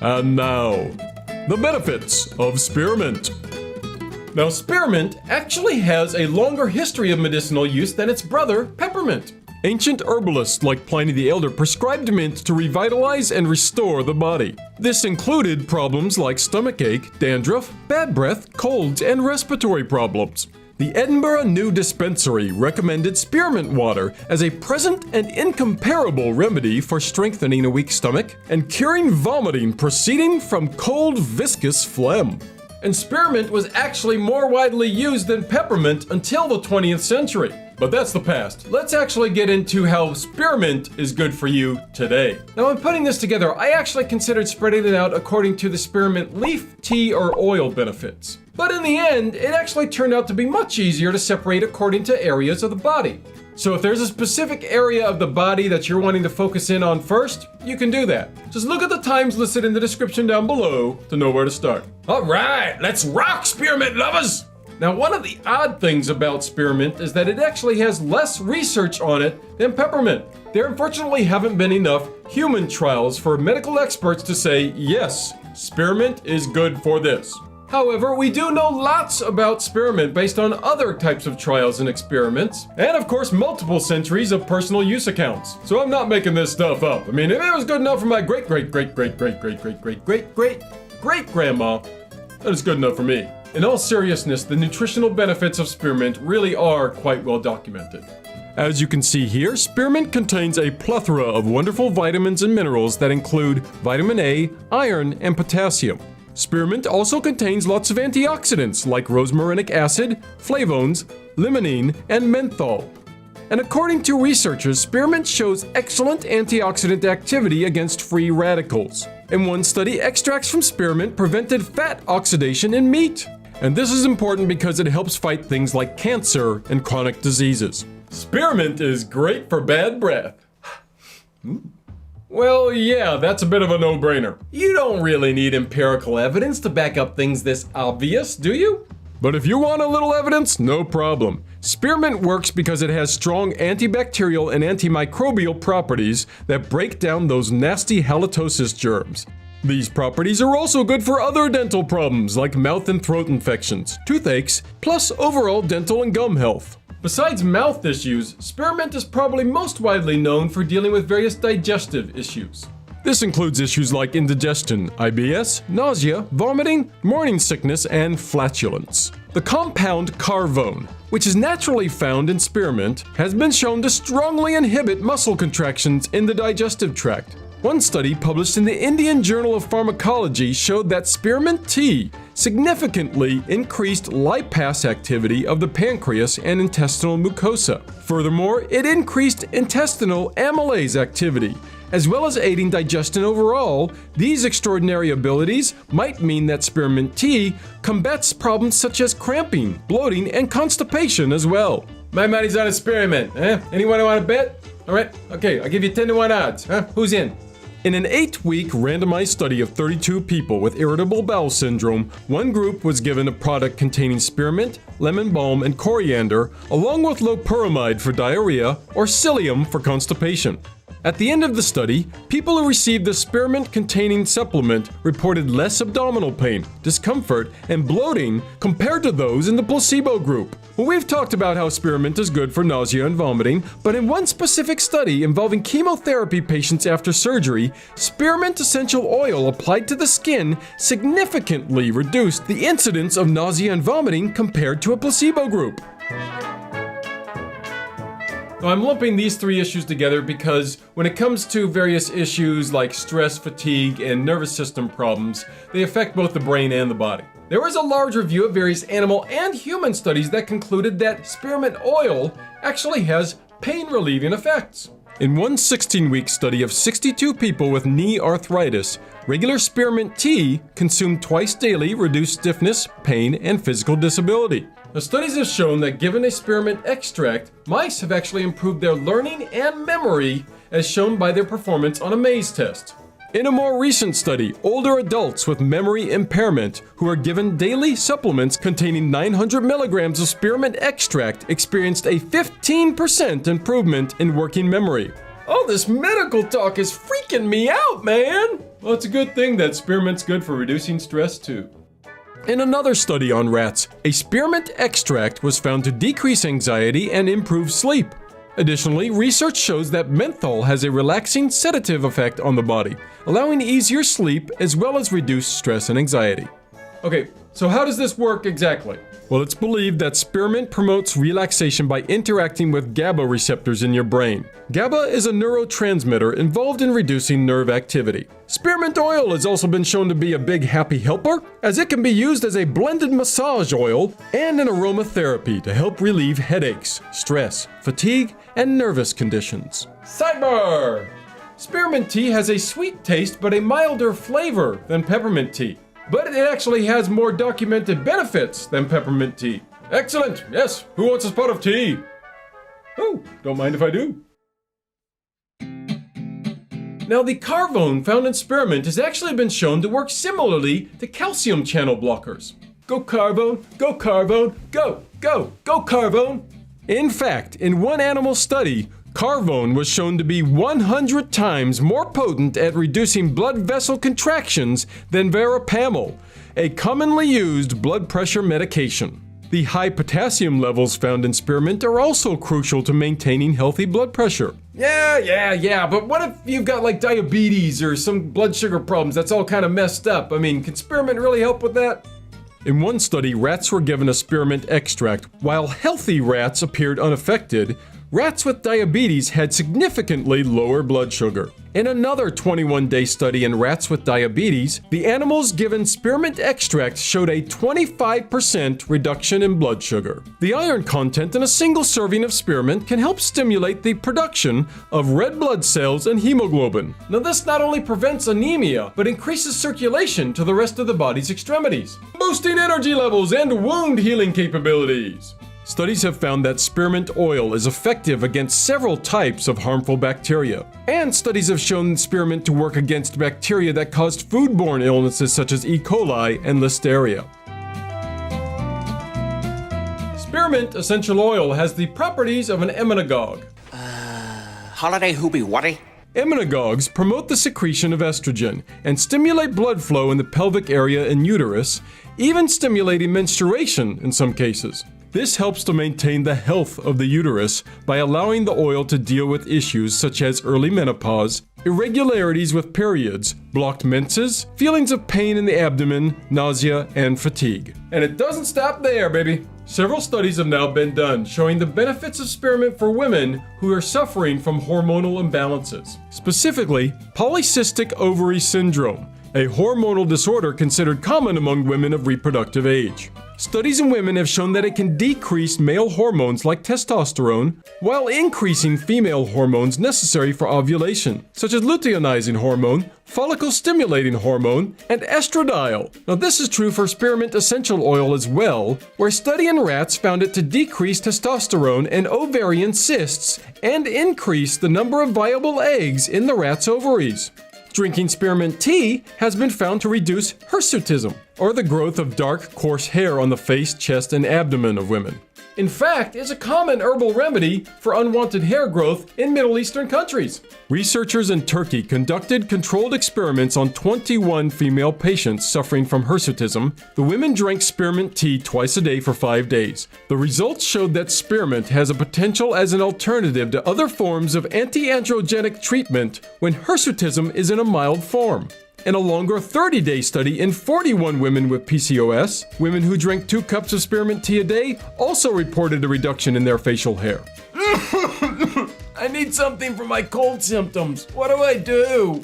And now, the benefits of spearmint. Now, spearmint actually has a longer history of medicinal use than its brother, peppermint. Ancient herbalists like Pliny the Elder prescribed mint to revitalize and restore the body. This included problems like stomachache, dandruff, bad breath, colds, and respiratory problems. The Edinburgh New Dispensary recommended spearmint water as a present and incomparable remedy for strengthening a weak stomach and curing vomiting proceeding from cold, viscous phlegm. And spearmint was actually more widely used than peppermint until the 20th century. But that's the past. Let's actually get into how spearmint is good for you today. Now, when putting this together, I actually considered spreading it out according to the spearmint leaf, tea, or oil benefits. But in the end, it actually turned out to be much easier to separate according to areas of the body. So if there's a specific area of the body that you're wanting to focus in on first, you can do that. Just look at the times listed in the description down below to know where to start. All right, let's rock, spearmint lovers! Now, one of the odd things about spearmint is that it actually has less research on it than peppermint. There unfortunately haven't been enough human trials for medical experts to say, yes, spearmint is good for this. However, we do know lots about spearmint based on other types of trials and experiments, and of course multiple centuries of personal use accounts. So I'm not making this stuff up. I mean, if it was good enough for my great-great-great-great-great-great-great-great-great-grandma, that is good enough for me. In all seriousness, the nutritional benefits of spearmint really are quite well documented. As you can see here, spearmint contains a plethora of wonderful vitamins and minerals that include vitamin A, iron, and potassium. Spearmint also contains lots of antioxidants like rosmarinic acid, flavones, limonene, and menthol. And according to researchers, spearmint shows excellent antioxidant activity against free radicals. In one study, extracts from spearmint prevented fat oxidation in meat. And this is important because it helps fight things like cancer and chronic diseases. Spearmint is great for bad breath. Well, yeah, that's a bit of a no-brainer. You don't really need empirical evidence to back up things this obvious, do you? But if you want a little evidence, no problem. Spearmint works because it has strong antibacterial and antimicrobial properties that break down those nasty halitosis germs. These properties are also good for other dental problems like mouth and throat infections, toothaches, plus overall dental and gum health. Besides mouth issues, spearmint is probably most widely known for dealing with various digestive issues. This includes issues like indigestion, IBS, nausea, vomiting, morning sickness, and flatulence. The compound carvone, which is naturally found in spearmint, has been shown to strongly inhibit muscle contractions in the digestive tract. One study published in the Indian Journal of Pharmacology showed that spearmint tea significantly increased lipase activity of the pancreas and intestinal mucosa. Furthermore, it increased intestinal amylase activity. As well as aiding digestion overall, these extraordinary abilities might mean that spearmint tea combats problems such as cramping, bloating, and constipation as well. My money's on a spearmint, eh? Anyone want to bet? All right, okay, I'll give you 10 to 1 odds, huh? Who's in? In an 8-week randomized study of 32 people with irritable bowel syndrome, one group was given a product containing spearmint, lemon balm, and coriander, along with loperamide for diarrhea or psyllium for constipation. At the end of the study, people who received the spearmint-containing supplement reported less abdominal pain, discomfort, and bloating compared to those in the placebo group. Well, we've talked about how spearmint is good for nausea and vomiting, but in one specific study involving chemotherapy patients after surgery, spearmint essential oil applied to the skin significantly reduced the incidence of nausea and vomiting compared to a placebo group. Now, I'm lumping these three issues together because when it comes to various issues like stress, fatigue, and nervous system problems, they affect both the brain and the body. There was a large review of various animal and human studies that concluded that spearmint oil actually has pain-relieving effects. In one 16-week study of 62 people with knee arthritis, regular spearmint tea consumed twice daily reduced stiffness, pain, and physical disability. The studies have shown that given a spearmint extract, mice have actually improved their learning and memory, as shown by their performance on a maze test. In a more recent study, older adults with memory impairment who are given daily supplements containing 900 milligrams of spearmint extract experienced a 15% improvement in working memory. All this medical talk is freaking me out, man! Well, it's a good thing that spearmint's good for reducing stress too. In another study on rats, a spearmint extract was found to decrease anxiety and improve sleep. Additionally, research shows that menthol has a relaxing sedative effect on the body, allowing easier sleep as well as reduced stress and anxiety. Okay, so how does this work exactly? Well, it's believed that spearmint promotes relaxation by interacting with GABA receptors in your brain. GABA is a neurotransmitter involved in reducing nerve activity. Spearmint oil has also been shown to be a big happy helper, as it can be used as a blended massage oil and an aromatherapy to help relieve headaches, stress, fatigue, and nervous conditions. Sidebar! Spearmint tea has a sweet taste but a milder flavor than peppermint tea. But it actually has more documented benefits than peppermint tea. Excellent! Yes, who wants a spot of tea? Oh, don't mind if I do. Now, the carvone found in spearmint has actually been shown to work similarly to calcium channel blockers. Go carvone, go carvone, go, go, go carvone! In fact, in one animal study, carvone was shown to be 100 times more potent at reducing blood vessel contractions than verapamil, a commonly used blood pressure medication. The high potassium levels found in spearmint are also crucial to maintaining healthy blood pressure. Yeah, but what if you've got like diabetes or some blood sugar problems? That's all kind of messed up. I mean, can spearmint really help with that? In one study, rats were given a spearmint extract, while healthy rats appeared unaffected. Rats with diabetes had significantly lower blood sugar. In another 21-day study in rats with diabetes, the animals given spearmint extract showed a 25% reduction in blood sugar. The iron content in a single serving of spearmint can help stimulate the production of red blood cells and hemoglobin. Now, this not only prevents anemia, but increases circulation to the rest of the body's extremities, boosting energy levels and wound healing capabilities. Studies have found that spearmint oil is effective against several types of harmful bacteria. And studies have shown spearmint to work against bacteria that caused foodborne illnesses such as E. coli and Listeria. Spearmint essential oil has the properties of an emmenagogue. Holiday hoopy whatty? Emmenagogues promote the secretion of estrogen and stimulate blood flow in the pelvic area and uterus, even stimulating menstruation in some cases. This helps to maintain the health of the uterus by allowing the oil to deal with issues such as early menopause, irregularities with periods, blocked menses, feelings of pain in the abdomen, nausea, and fatigue. And it doesn't stop there, baby. Several studies have now been done showing the benefits of spearmint for women who are suffering from hormonal imbalances. Specifically, polycystic ovary syndrome, a hormonal disorder considered common among women of reproductive age. Studies in women have shown that it can decrease male hormones like testosterone while increasing female hormones necessary for ovulation, such as luteinizing hormone, follicle-stimulating hormone, and estradiol. Now, this is true for spearmint essential oil as well, where a study in rats found it to decrease testosterone and ovarian cysts and increase the number of viable eggs in the rat's ovaries. Drinking spearmint tea has been found to reduce hirsutism, or the growth of dark, coarse hair on the face, chest, and abdomen of women. In fact, it's a common herbal remedy for unwanted hair growth in Middle Eastern countries. Researchers in Turkey conducted controlled experiments on 21 female patients suffering from hirsutism. The women drank spearmint tea twice a day for 5 days. The results showed that spearmint has a potential as an alternative to other forms of anti-androgenic treatment when hirsutism is in a mild form. In a longer 30-day study in 41 women with PCOS, women who drank 2 cups of spearmint tea a day also reported a reduction in their facial hair. I need something for my cold symptoms. What do I do?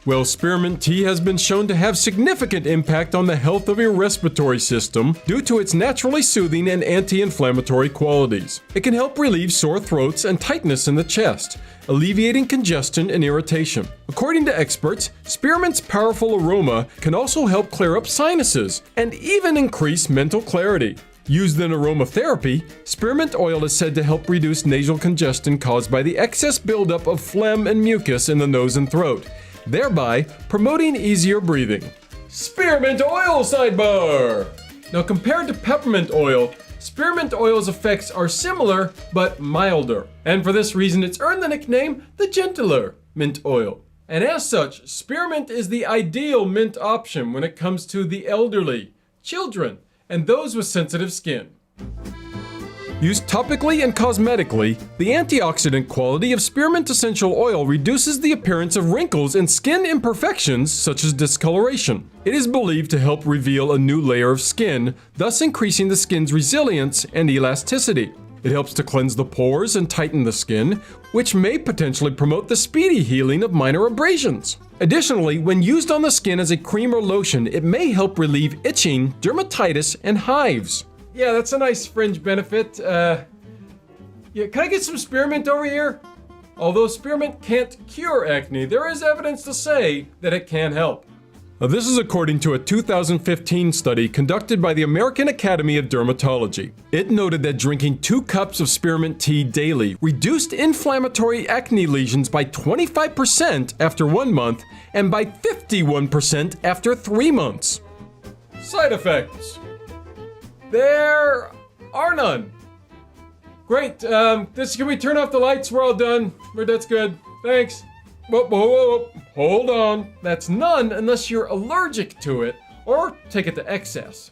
Well, spearmint tea has been shown to have significant impact on the health of your respiratory system due to its naturally soothing and anti-inflammatory qualities. It can help relieve sore throats and tightness in the chest, alleviating congestion and irritation. According to experts, spearmint's powerful aroma can also help clear up sinuses and even increase mental clarity. Used in aromatherapy, spearmint oil is said to help reduce nasal congestion caused by the excess buildup of phlegm and mucus in the nose and throat, thereby promoting easier breathing. Spearmint oil sidebar! Now, compared to peppermint oil, spearmint oil's effects are similar but milder, and for this reason it's earned the nickname the gentler mint oil. And as such, spearmint is the ideal mint option when it comes to the elderly, children, and those with sensitive skin. Used topically and cosmetically, the antioxidant quality of spearmint essential oil reduces the appearance of wrinkles and skin imperfections such as discoloration. It is believed to help reveal a new layer of skin, thus increasing the skin's resilience and elasticity. It helps to cleanse the pores and tighten the skin, which may potentially promote the speedy healing of minor abrasions. Additionally, when used on the skin as a cream or lotion, it may help relieve itching, dermatitis, and hives. Yeah, that's a nice fringe benefit. Yeah, can I get some spearmint over here? Although spearmint can't cure acne, there is evidence to say that it can help. Now, this is according to a 2015 study conducted by the American Academy of Dermatology. It noted that drinking 2 cups of spearmint tea daily reduced inflammatory acne lesions by 25% after 1 month and by 51% after 3 months. Side effects. There are none. Great, can we turn off the lights? We're all done. That's good. Thanks. Whoa. Hold on. That's none unless you're allergic to it or take it to excess.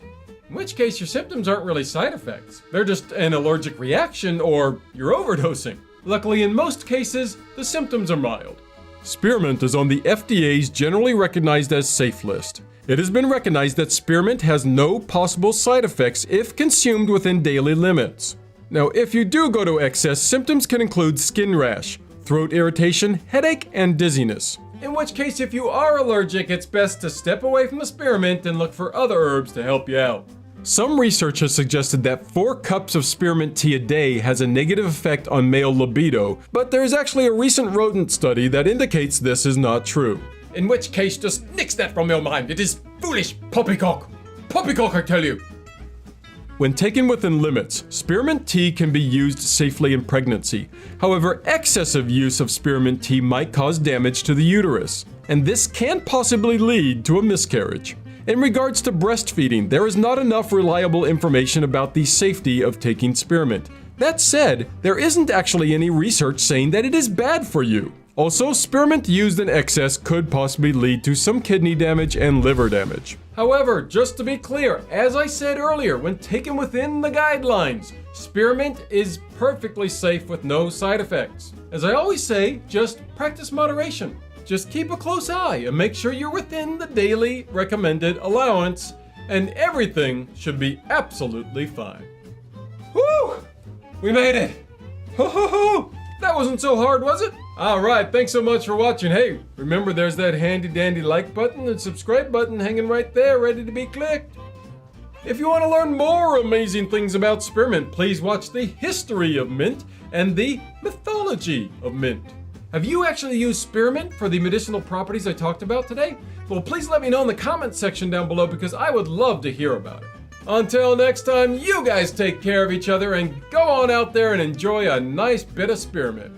In which case your symptoms aren't really side effects. They're just an allergic reaction or you're overdosing. Luckily, in most cases, the symptoms are mild. Spearmint is on the FDA's generally recognized as safe list. It has been recognized that spearmint has no possible side effects if consumed within daily limits. Now, if you do go to excess, symptoms can include skin rash, throat irritation, headache, and dizziness. In which case, if you are allergic, it's best to step away from the spearmint and look for other herbs to help you out. Some research has suggested that 4 cups of spearmint tea a day has a negative effect on male libido, but there is actually a recent rodent study that indicates this is not true. In which case, just nix that from your mind. It is foolish poppycock. Poppycock, I tell you. When taken within limits, spearmint tea can be used safely in pregnancy. However, excessive use of spearmint tea might cause damage to the uterus, and this can possibly lead to a miscarriage. In regards to breastfeeding, there is not enough reliable information about the safety of taking spearmint. That said, there isn't actually any research saying that it is bad for you. Also, spearmint used in excess could possibly lead to some kidney damage and liver damage. However, just to be clear, as I said earlier, when taken within the guidelines, spearmint is perfectly safe with no side effects. As I always say, just practice moderation. Just keep a close eye and make sure you're within the daily recommended allowance, and everything should be absolutely fine. Woo! We made it! Ho ho ho! That wasn't so hard, was it? Alright, thanks so much for watching. Hey, remember there's that handy dandy like button and subscribe button hanging right there, ready to be clicked. If you want to learn more amazing things about spearmint, please watch the history of mint and the mythology of mint. Have you actually used spearmint for the medicinal properties I talked about today? Well, please let me know in the comments section down below because I would love to hear about it. Until next time, you guys take care of each other and go on out there and enjoy a nice bit of spearmint.